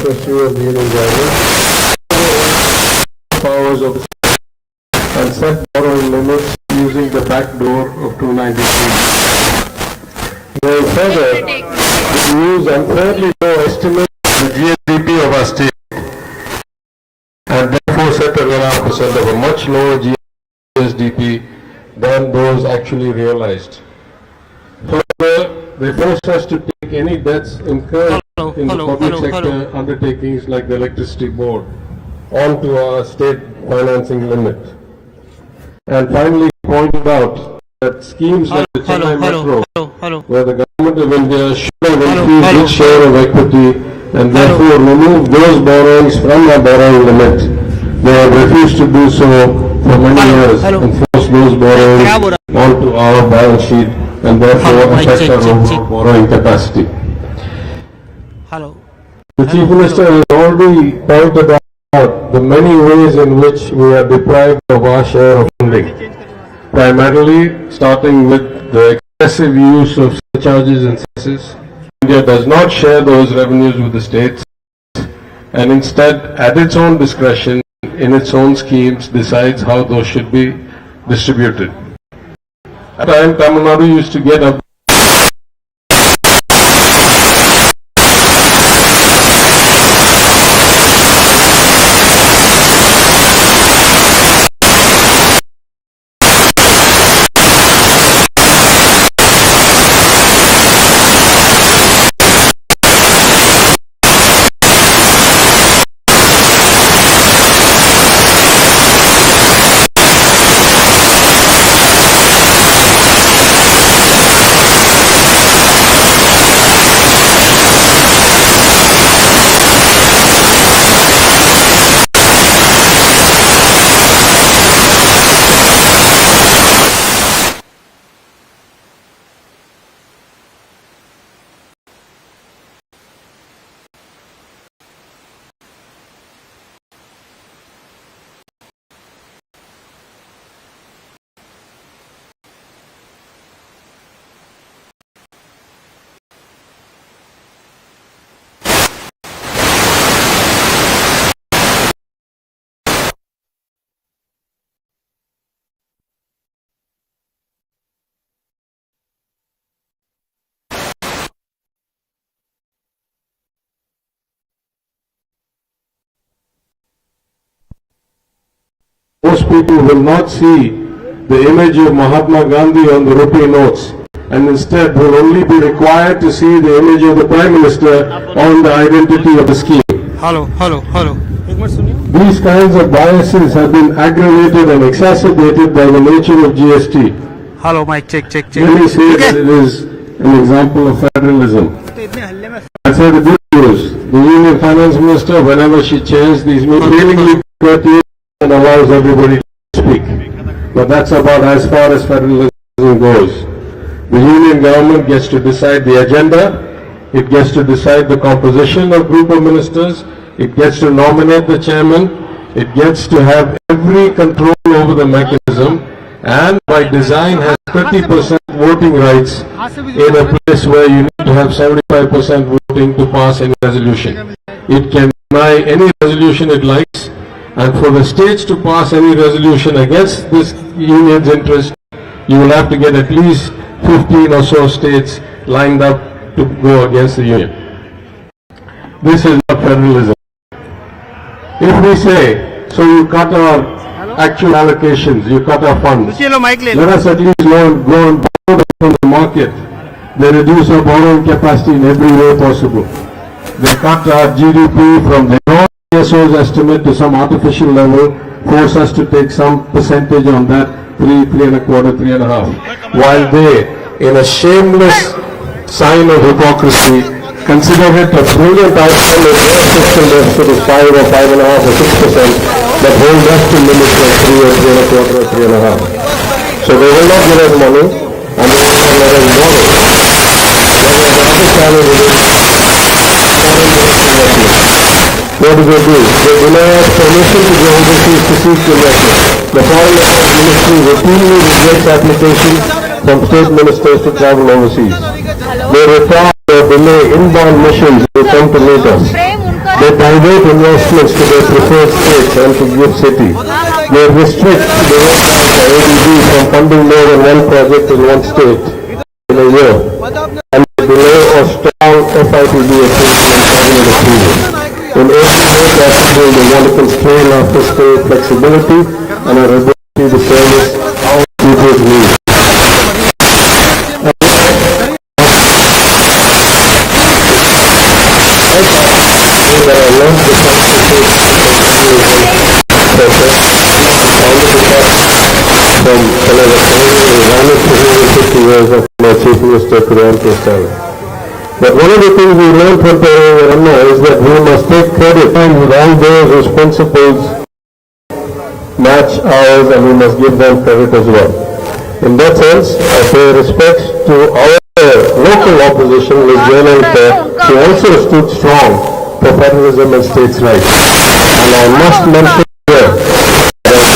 pursue of the Union government powers of the and set borrowing limits using the back door of 293. Going further, it use unfairly low estimates of the GSDP of our state and therefore set a runoff of a much lower GSDP than those actually realized. Further, they force us to take any debts incurred in the public sector undertakings like the electricity board onto our state financing limit. And finally pointed out that schemes like the Chennai Metro, where the government of India should have infused its share of equity and therefore remove those borrowings from our borrowing limit. They have refused to do so for many years and force those borrowings onto our balance sheet and therefore affect our overall borrowing capacity. The Chief Minister has already pointed out the many ways in which we are deprived of our share of funding, primarily starting with the excessive use of surcharges and cesses. India does not share those revenues with the states and instead, at its own discretion, in its own schemes, decides how those should be distributed. At the time, Tamil Nadu used to get up most people will not see the image of Mahatma Gandhi on the rupee notes and instead will only be required to see the image of the Prime Minister on the identity of the scheme. These kinds of biases have been aggravated and exacerbated by the nature of GST. Mic check. Many say that it is an example of federalism. That's how the good news. The Union Finance Minister, whenever she chairs these meetings, really and allows everybody to speak. But that's about as far as federalism goes. The Union government gets to decide the agenda, it gets to decide the composition of group of ministers, it gets to nominate the chairman, it gets to have every control over the mechanism, and by design has 30% voting rights in a place where you need to have 75% voting to pass any resolution. It can deny any resolution it likes, and for the states to pass any resolution against this union's interest, you will have to get at least 15 or so states lined up to go against the union. This is not federalism. If we say, so you cut our actual allocations, you cut our funds, let us at least go and borrow from the market. They reduce our borrowing capacity in every way possible. They cut our GDP from the ISO's estimate to some artificial level, force us to take some percentage on that, 3.25%, 3.5%, while they, in a shameless sign of hypocrisy, consider it a brilliant outcome if their fiscal deficit is 5 or 5.5 or 6%, but hold us to limits like 3 or 3.25 or 3.5. So they will not give us money, and they will not let us borrow. Whereas the other challenge is what do? They deny us permission to go overseas to seek investment. The Foreign Affairs Ministry routinely rejects applications from state ministers to travel overseas. They require their delay inbound missions who come to meet us. They divert investments to their preferred states and to gift city. They restrict the ADB from funding more than one project in one state in a year. And they delay or stall FITB approval and cabinet approval. In every way possible, they want to constrain our fiscal flexibility and our ability to service our people's needs. That I learned the from Palanivel 50 years of my Chief Minister Thiagarajan. But one of the things we learned from Palanivel is that we must take credit with all those whose principles match ours, and we must give them credit as well. In that sense, I pay respects to our local opposition with Jayalalitha. She also stood strong for federalism and states' rights. And I must mention here that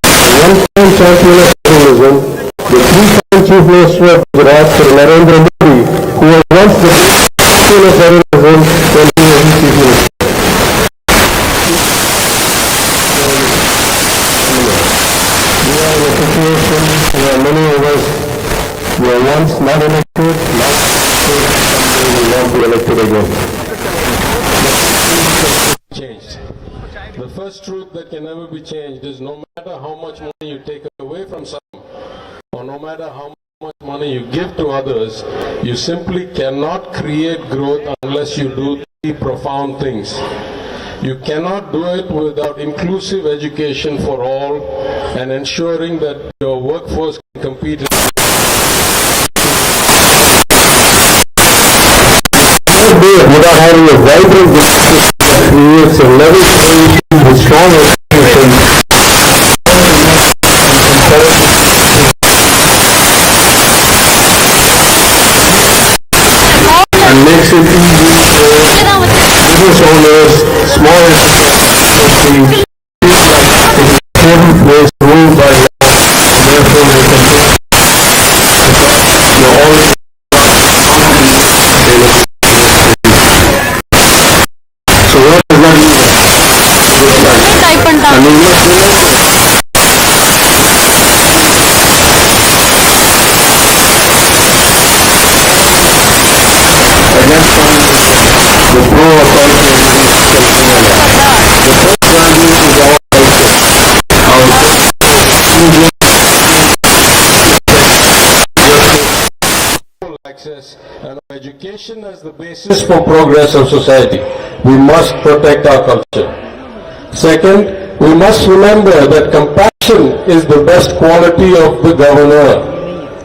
as one-time champion of federalism, the three-time Chief Minister of Gujarat, Narendra Modi, who was once the champion of federalism when he was Chief Minister. We are in a situation where many of us were once not elected, now someday will not be elected again. Changed. The first truth that can never be changed is no matter how much money you take away from someone, or no matter how much money you give to others, you simply cannot create growth unless you do three profound things. You cannot do it without inclusive education for all and ensuring that your workforce can compete. Do it without having a vibrant business that creates a level playing field with strong education and makes it easy for business owners, small enterprises, every place ruled by law, therefore they can do all. So what does that mean? And we must do it. The pro-authority of the first value is our access and education as the basis for progress of society. We must protect our culture. Second, we must remember that compassion is the best quality of the governor.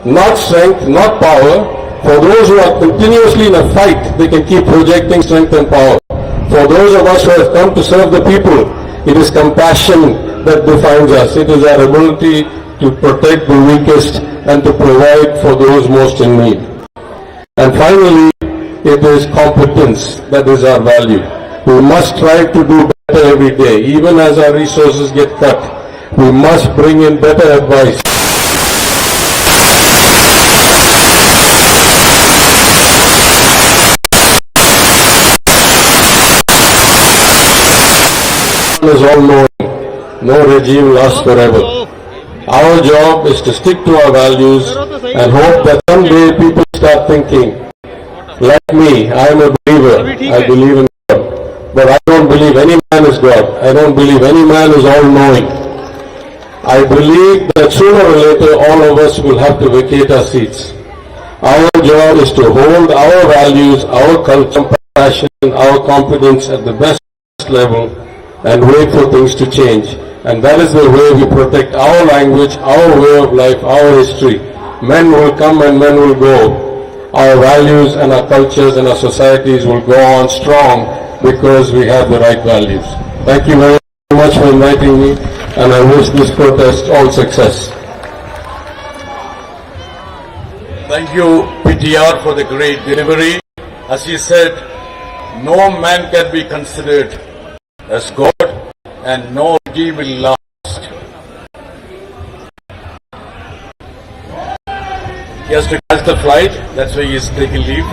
Not strength, not power. For those who are continuously in a fight, they can keep projecting strength and power. For those of us who have come to serve the people, it is compassion that defines us. It is our ability to protect the weakest and to provide for those most in need. And finally, it is competence that is our value. We must strive to do better every day. Even as our resources get cut, we must bring in better advice. Is all knowing. No regime lasts forever. Our job is to stick to our values and hope that someday people start thinking, like me, I am a believer, I believe in God. But I don't believe any man is God. I don't believe any man is all-knowing. I believe that sooner or later all of us will have to vacate our seats. Our job is to hold our values, our culture, passion, our confidence at the best level and wait for things to change. And that is the way we protect our language, our way of life, our history. Men will come and men will go. Our values and our cultures and our societies will go on strong because we have the right values. Thank you very much for inviting me, and I wish this protest all success. Thank you, PTR, for the great delivery. As he said, no man can be considered as God, and no regime will last. He has to catch the flight, that's why he is taking leave.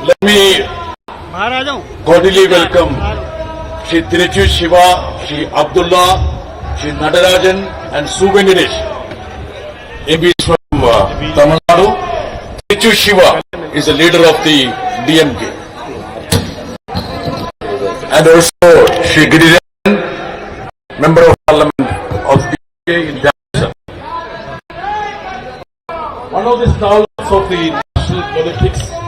Let me cordially welcome Shri Tiruchu Shiva, Shri Abdullah, Shri Nadarajan and Suveniresh, MPs from Tamil Nadu. Tiruchu Shiva is the leader of the DMK. And also Shri Girijan, Member of Parliament of DMK in Dhaka. One of the stalwarts of the national politics